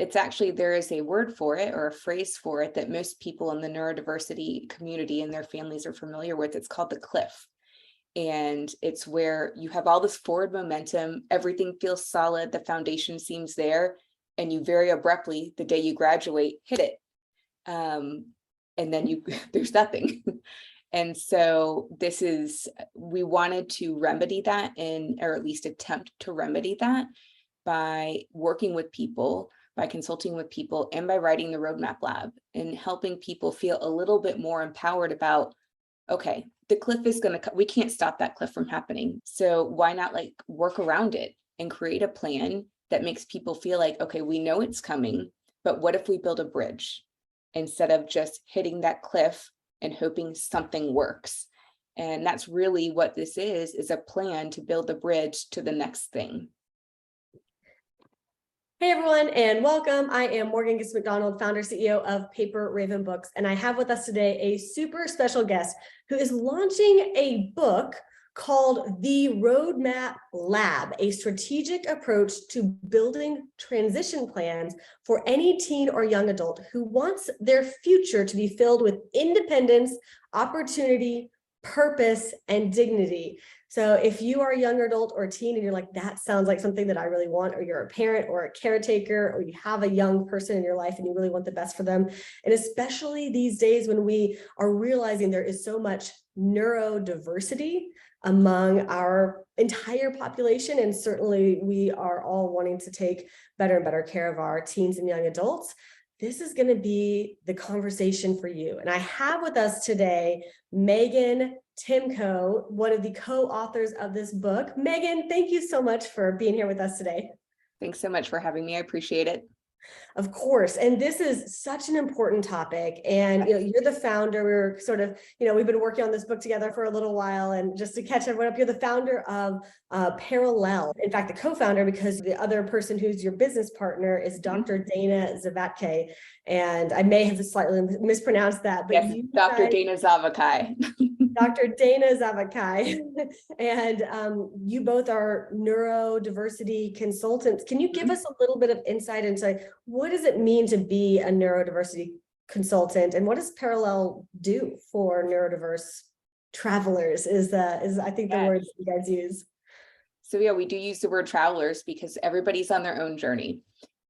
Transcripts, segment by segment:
It's actually, there is a word for it or a phrase for it that most people in the neurodiversity community and their families are familiar with. It's called the cliff. And it's where you have all this forward momentum, everything feels solid, the foundation seems there, and you very abruptly, the day you graduate, hit it. And then there's nothing. And so we wanted to remedy that, or at least attempt to remedy that by working with people, by consulting with people, and by writing the Roadmap Lab and helping people feel a little bit more empowered about, okay, the cliff is we can't stop that cliff from happening. So why not work around it and create a plan that makes people feel like, okay, we know it's coming, but what if we build a bridge instead of just hitting that cliff and hoping something works? And that's really what this is a plan to build the bridge to the next thing. Hey everyone, and welcome. I am Morgan Gist-McDonald, founder, CEO of Paper Raven Books, and I have with us today a super special guest who is launching a book called The Roadmap Lab, a strategic approach to building transition plans for any teen or young adult who wants their future to be filled with independence, opportunity, purpose, and dignity. So if you are a young adult or a teen and you're like, that sounds like something that I really want, or you're a parent or a caretaker, or you have a young person in your life and you really want the best for them, and especially these days when we are realizing there is so much neurodiversity among our entire population, and certainly we are all wanting to take better and better care of our teens and young adults, this is going to be the conversation for you. And I have with us today Meaghan Timko, one of the co-authors of this book. Meaghan, thank you so much for being here with us today. Thanks so much for having me. I appreciate it. Of course. And this is such an important topic. And you're the founder. We're sort of, we've been working on this book together for a little while. And just to catch everyone up, you're the founder of Parallel. In fact, the co-founder, because the other person who's your business partner is Dr. Dana Zavatkay. And I may have slightly mispronounced that, but yes, Dr. Dana Zavatkay. Dr. Dana Zavatkay, and you both are neurodiversity consultants. Can you give us a little bit of insight into what does it mean to be a neurodiversity consultant, and what does Parallel do for neurodiverse travelers? Is I think the word you guys use. So yeah, we do use the word travelers because everybody's on their own journey.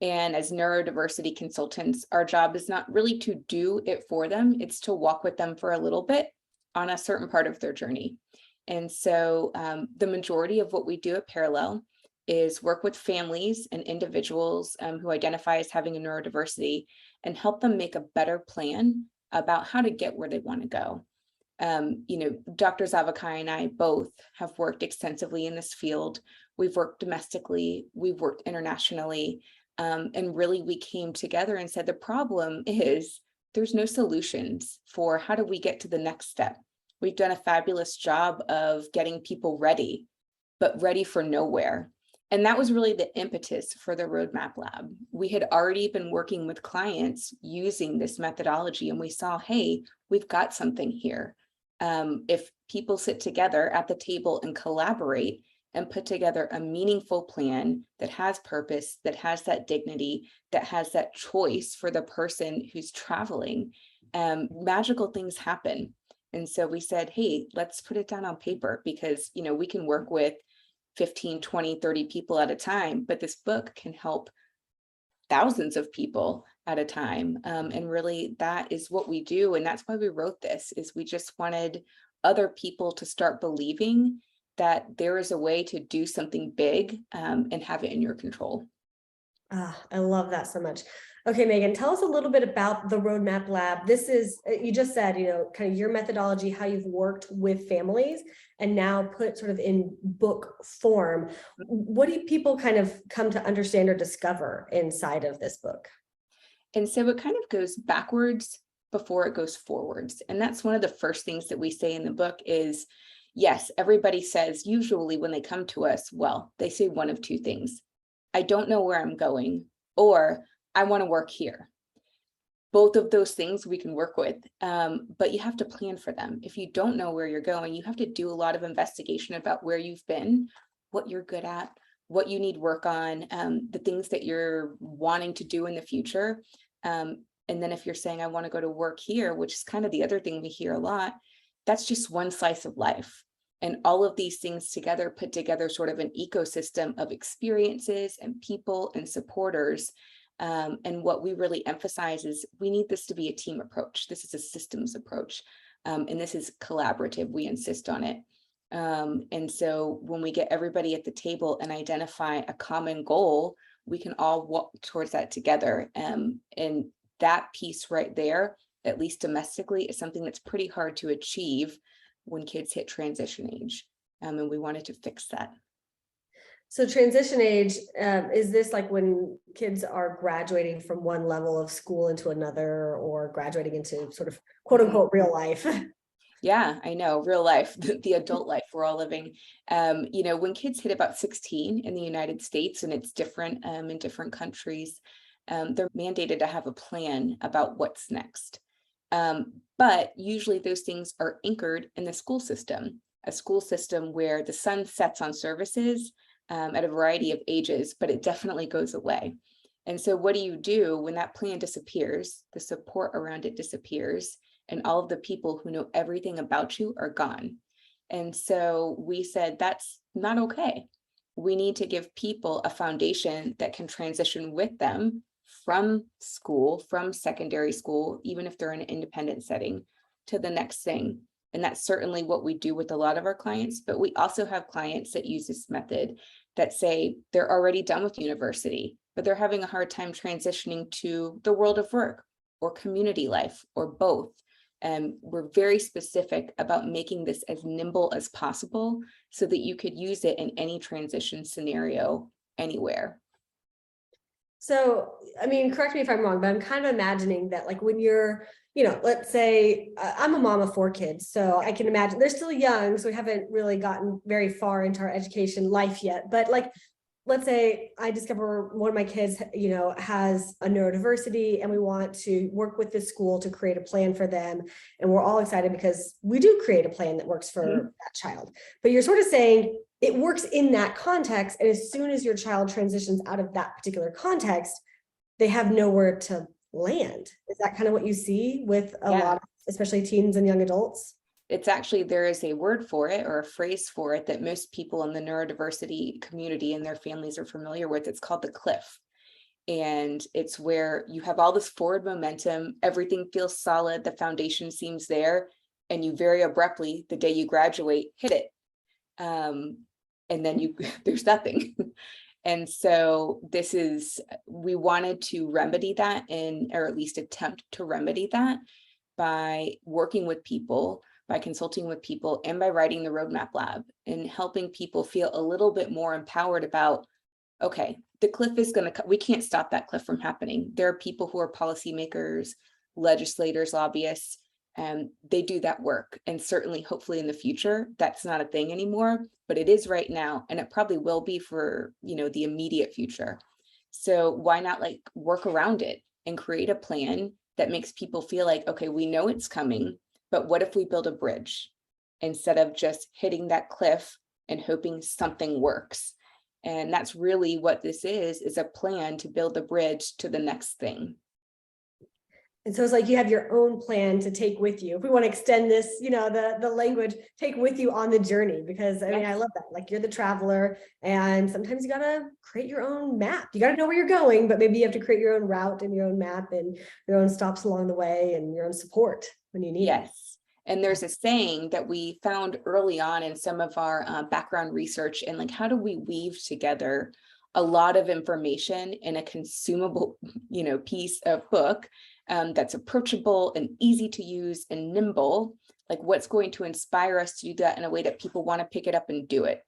And as neurodiversity consultants, our job is not really to do it for them, it's to walk with them for a little bit on a certain part of their journey. And so the majority of what we do at Parallel is work with families and individuals who identify as having a neurodiversity and help them make a better plan about how to get where they want to go. Dr. Zavatkay and I both have worked extensively in this field. We've worked domestically, we've worked internationally, and really we came together and said the problem is there's no solutions for how do we get to the next step. We've done a fabulous job of getting people ready, but ready for nowhere. And that was really the impetus for the Roadmap Lab. We had already been working with clients using this methodology, and we saw, hey, we've got something here. If people sit together at the table and collaborate and put together a meaningful plan that has purpose, that has that dignity, that has that choice for the person who's traveling, magical things happen. And so we said, hey, let's put it down on paper because, we can work with 15, 20, 30 people at a time, but this book can help thousands of people at a time. And really that is what we do. And that's why we wrote this, is we just wanted other people to start believing that there is a way to do something big and have it in your control. I love that so much. Okay, Meaghan, tell us a little bit about the Roadmap Lab. This is, you just said, kind of your methodology, how you've worked with families and now put sort of in book form. What do people kind of come to understand or discover inside of this book? And so it kind of goes backwards before it goes forwards. And that's one of the first things that we say in the book is, yes, everybody says usually when they come to us, well, they say one of two things. I don't know where I'm going, or I want to work here. Both of those things we can work with, but you have to plan for them. If you don't know where you're going, you have to do a lot of investigation about where you've been, what you're good at, what you need work on, the things that you're wanting to do in the future. And then if you're saying, I want to go to work here, which is kind of the other thing we hear a lot, that's just one slice of life. And all of these things together put together sort of an ecosystem of experiences and people and supporters. And what we really emphasize is we need this to be a team approach. This is a systems approach. And this is collaborative. We insist on it. And so when we get everybody at the table and identify a common goal, we can all walk towards that together. And that piece right there, at least domestically, is something that's pretty hard to achieve when kids hit transition age. And we wanted to fix that. So transition age, is this like when kids are graduating from one level of school into another, or graduating into sort of quote unquote real life? Yeah, I know, real life, the adult life we're all living. When kids hit about 16 in the United States, and it's different in different countries, they're mandated to have a plan about what's next. But usually those things are anchored in the school system, a school system where the sun sets on services at a variety of ages, but it definitely goes away. And so what do you do when that plan disappears, the support around it disappears, and all of the people who know everything about you are gone? And so we said, that's not okay. We need to give people a foundation that can transition with them from school, from secondary school, even if they're in an independent setting, to the next thing. And that's certainly what we do with a lot of our clients, but we also have clients that use this method that say they're already done with university, but they're having a hard time transitioning to the world of work or community life or both. And we're very specific about making this as nimble as possible so that you could use it in any transition scenario anywhere. So, I mean, correct me if I'm wrong, but I'm kind of imagining that like when you're, let's say I'm a mom of 4 kids, so I can imagine they're still young, so we haven't really gotten very far into our education life yet. But like, let's say I discover one of my kids, has a neurodiversity, and we want to work with the school to create a plan for them. And we're all excited because we do create a plan that works for that child. But you're sort of saying it works in that context. And as soon as your child transitions out of that particular context, they have nowhere to land. Is that kind of what you see with a lot of, especially teens and young adults? It's actually, there is a word for it or a phrase for it that most people in the neurodiversity community and their families are familiar with. It's called the cliff. And it's where you have all this forward momentum, everything feels solid, the foundation seems there, and you very abruptly, the day you graduate, hit it. And then there's nothing. And so we wanted to remedy that, or at least attempt to remedy that by working with people, by consulting with people, and by writing the Roadmap Lab and helping people feel a little bit more empowered about, okay, the cliff is we can't stop that cliff from happening. There are people who are policymakers, legislators, lobbyists, and they do that work. And certainly, hopefully in the future, that's not a thing anymore, but it is right now. And it probably will be for, the immediate future. So why not work around it and create a plan that makes people feel like, okay, we know it's coming, but what if we build a bridge instead of just hitting that cliff and hoping something works? And that's really what this is a plan to build the bridge to the next thing. And so it's like you have your own plan to take with you. If we want to extend this, the language, take with you on the journey, because I mean, I love that. Like, you're the traveler, and sometimes you got to create your own map. You got to know where you're going, but maybe you have to create your own route and your own map and your own stops along the way and your own support when you need it. Yes. And there's a saying that we found early on in some of our background research, and how do we weave together a lot of information in a consumable, piece of book that's approachable and easy to use and nimble. Like, what's going to inspire us to do that in a way that people want to pick it up and do it?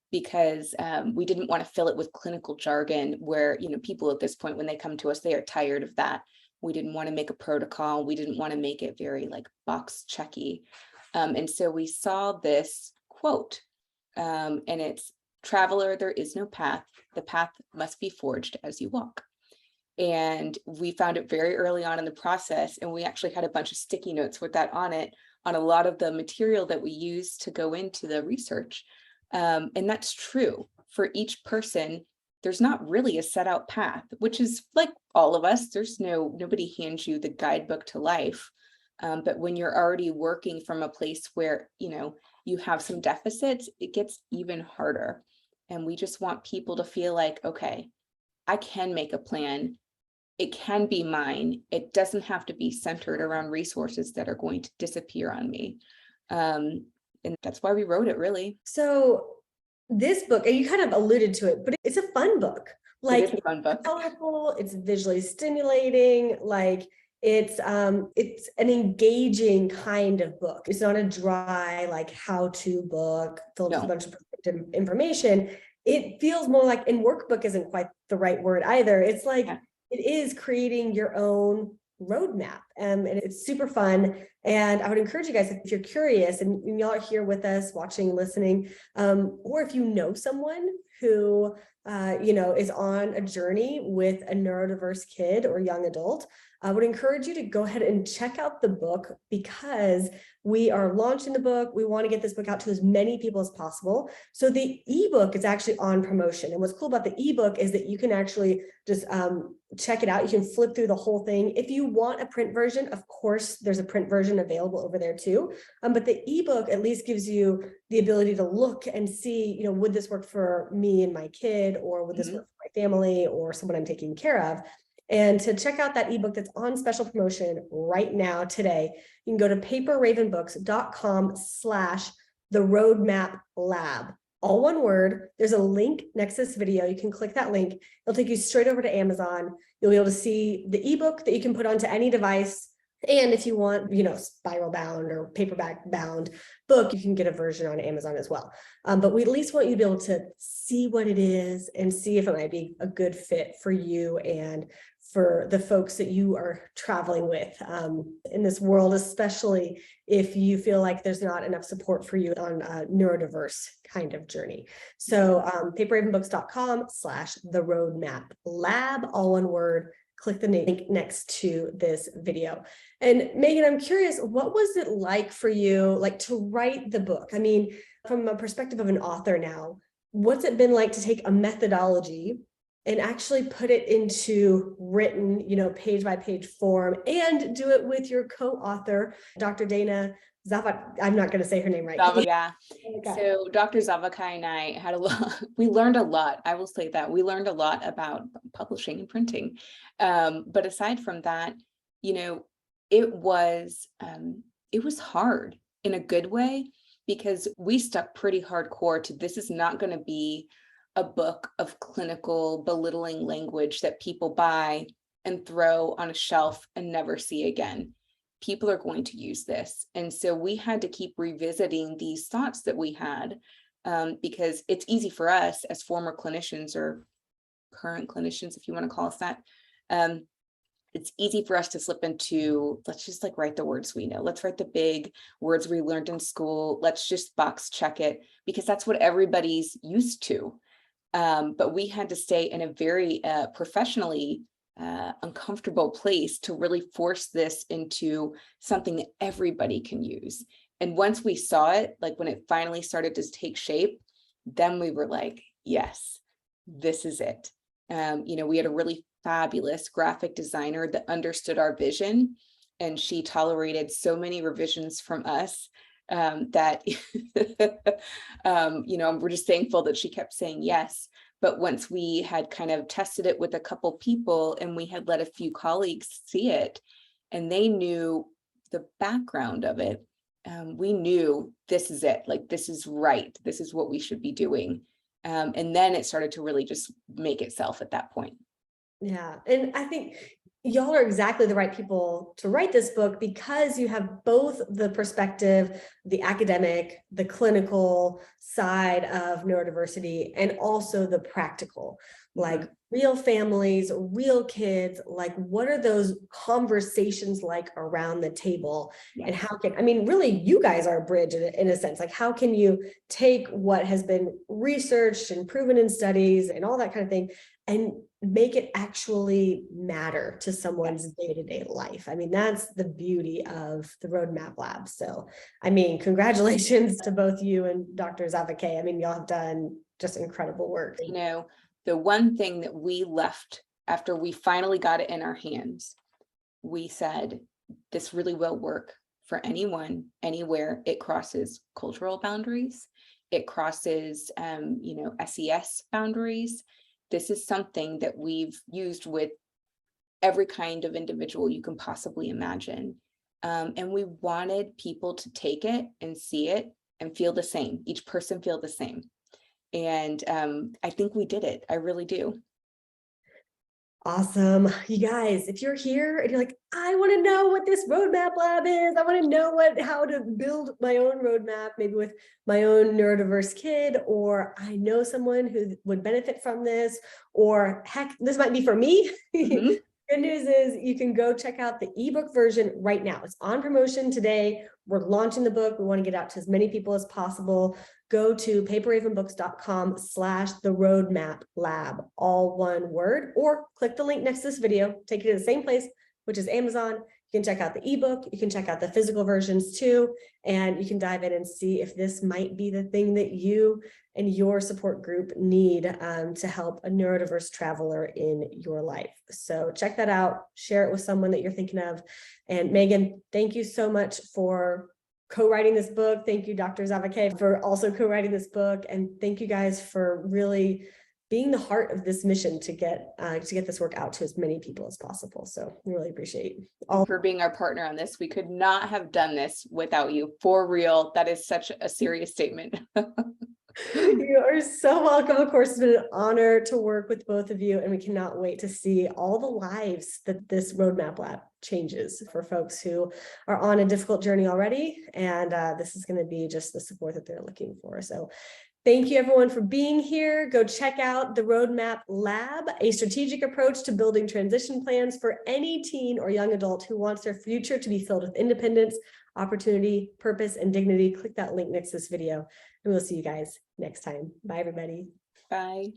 Because we didn't want to fill it with clinical jargon where, people at this point, when they come to us, they are tired of that. We didn't want to make a protocol. We didn't want to make it very box checky. And so we saw this quote, and it's, "Traveler, there is no path. The path must be forged as you walk." And we found it very early on in the process. And we actually had a bunch of sticky notes with that on it, on a lot of the material that we used to go into the research. And that's true for each person, there's not really a set out path, which is like all of us. There's nobody hands you the guidebook to life. But when you're already working from a place where, you have some deficits, it gets even harder. And we just want people to feel like, okay, I can make a plan. It can be mine. It doesn't have to be centered around resources that are going to disappear on me. And that's why we wrote it, really. So this book, and you kind of alluded to it, but it's a fun book. Like, it is a fun book. It's colorful, it's visually stimulating, like it's an engaging kind of book. It's not a dry, like how-to book filled with a bunch of information. It feels more like, and workbook isn't quite the right word either. It's like, it is creating your own roadmap, and it's super fun. And I would encourage you guys, if you're curious and y'all are here with us watching, listening, or if you know someone who is on a journey with a neurodiverse kid or young adult, I would encourage you to go ahead and check out the book, because we are launching the book. We want to get this book out to as many people as possible. So the ebook is actually on promotion. And what's cool about the ebook is that you can actually just check it out. You can flip through the whole thing. If you want a print version, of course, there's a print version available over there too. But the ebook at least gives you the ability to look and see, would this work for me and my kid, or would this work for my family or someone I'm taking care of? And to check out that ebook that's on special promotion right now today, you can go to paperravenbooks.com/theroadmaplab. All one word. There's a link next to this video. You can click that link. It'll take you straight over to Amazon. You'll be able to see the ebook that you can put onto any device. And if you want, spiral bound or paperback bound book, you can get a version on Amazon as well. But we at least want you to be able to see what it is and see if it might be a good fit for you and for the folks that you are traveling with in this world, especially if you feel like there's not enough support for you on a neurodiverse kind of journey. So paperravenbooks.com/theroadmaplab, all one word. Click the link next to this video. And Meaghan, I'm curious, what was it like for you, to write the book? I mean, from a perspective of an author now, what's it been like to take a methodology and actually put it into written, page by page form, and do it with your co-author, Dr. Dana Zavatkay? I'm not going to say her name right. Yeah. Okay. So Dr. Zavatkay and I had we learned a lot. I will say that we learned a lot about publishing and printing. But aside from that, it was hard in a good way, because we stuck pretty hardcore to, this is not going to be a book of clinical belittling language that people buy and throw on a shelf and never see again. People are going to use this. And so we had to keep revisiting these thoughts that we had, because it's easy for us as former clinicians, or current clinicians, if you want to call us that. It's easy for us to slip into, let's just write the words we know. Let's write the big words we learned in school. Let's just box check it, because that's what everybody's used to. But we had to stay in a very professionally uncomfortable place to really force this into something that everybody can use. And once we saw it, when it finally started to take shape, then we were like, yes, this is it. We had a really fabulous graphic designer that understood our vision, and she tolerated so many revisions from us that we're just thankful that she kept saying yes. But once we had kind of tested it with a couple people, and we had let a few colleagues see it, and they knew the background of it, we knew this is it. This is right. This is what we should be doing. And then it started to really just make itself at that point. Yeah. And I think y'all are exactly the right people to write this book, because you have both the perspective, the academic, the clinical side of neurodiversity, and also the practical, real families, real kids, what are those conversations like around the table? Yes. And how really you guys are a bridge in a sense. How can you take what has been researched and proven in studies and all that kind of thing, and make it actually matter to someone's day-to-day life? That's the beauty of the Roadmap Lab. So, congratulations to both you and Dr. Zavatkay. Y'all have done just incredible work. You know, the one thing that we left after we finally got it in our hands, we said, this really will work for anyone, anywhere. It crosses cultural boundaries. It crosses, SES boundaries. This is something that we've used with every kind of individual you can possibly imagine. And we wanted people to take it and see it and feel the same. Each person feel the same. And I think we did it. I really do. Awesome. You guys, if you're here and you're like, I want to know what this roadmap lab is, I want to know how to build my own roadmap, maybe with my own neurodiverse kid, or I know someone who would benefit from this, or heck, this might be for me. Mhm. Good news is you can go check out the ebook version right now. It's on promotion today. We're launching the book. We want to get out to as many people as possible. Go to paperravenbooks.com/the roadmap lab, all one word, or click the link next to this video, take you to the same place, which is Amazon. You can check out the ebook. You can check out the physical versions too, and you can dive in and see if this might be the thing that you and your support group need to help a neurodiverse traveler in your life. So check that out, share it with someone that you're thinking of. And Meaghan, thank you so much for co-writing this book. Thank you, Dr. Zavatkay, for also co-writing this book. And thank you guys for really being the heart of this mission to get this work out to as many people as possible. So we really appreciate all for being our partner on this. We could not have done this without you, for real. That is such a serious statement. You are so welcome. Of course, it's been an honor to work with both of you, and we cannot wait to see all the lives that this roadmap lab changes for folks who are on a difficult journey already. And this is going to be just the support that they're looking for. So thank you everyone for being here. Go check out the Roadmap Lab, a strategic approach to building transition plans for any teen or young adult who wants their future to be filled with independence, opportunity, purpose, and dignity. Click that link next to this video, and we'll see you guys next time. Bye, everybody. Bye.